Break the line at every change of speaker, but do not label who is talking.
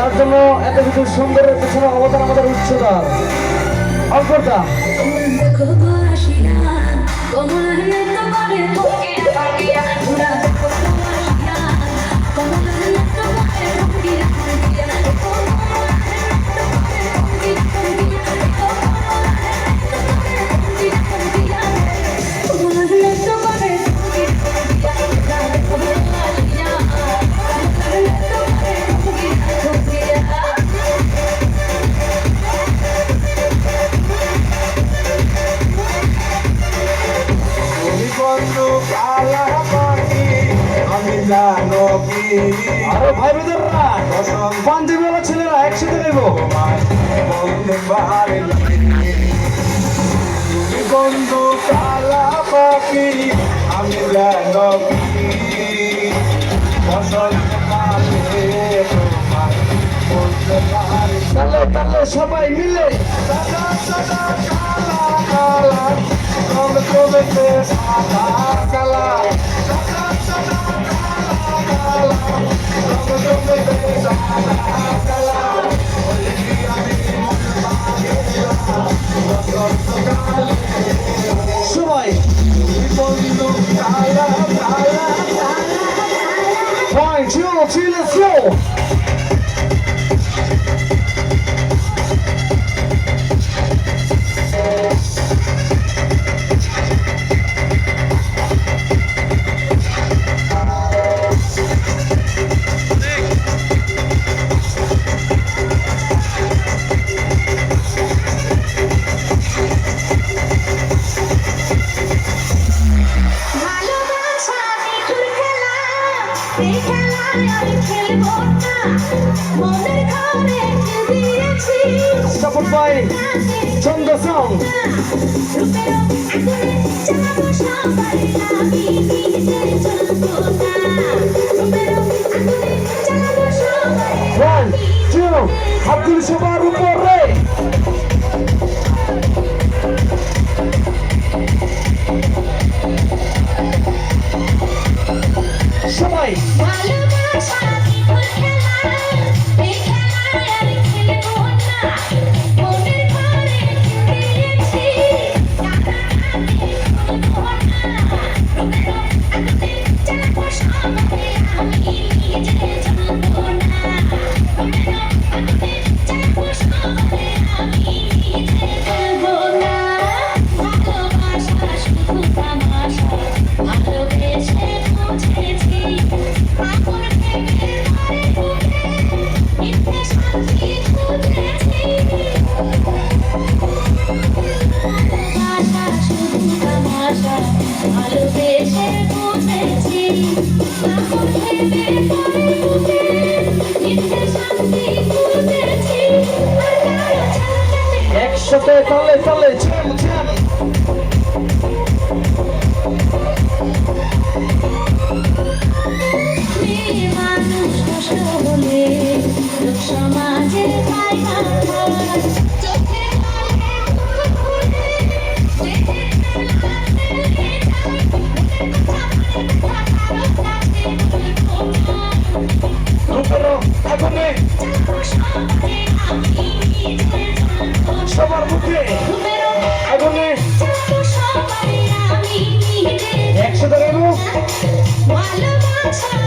তার জন্য এত কিছু সুন্দরের পেছনে অবদান আমাদের উচ্চতার অঙ্কটা আরো ভাই বেদররা পাঞ্জাবিওয়ালা ছেলেরা একসাথে নেব
বন্ধু কালা পাখি আমি
তাহলে সবাই মিলে সবাই 1 2 3 let's go Support by Chonda Sound. One, two, Abdul Shabar upore. Shabay. একসাথে তালে তালে ঝাম ঝাম
সমাজে
সবার মুখে আগুনে একসাথে নেব
আমি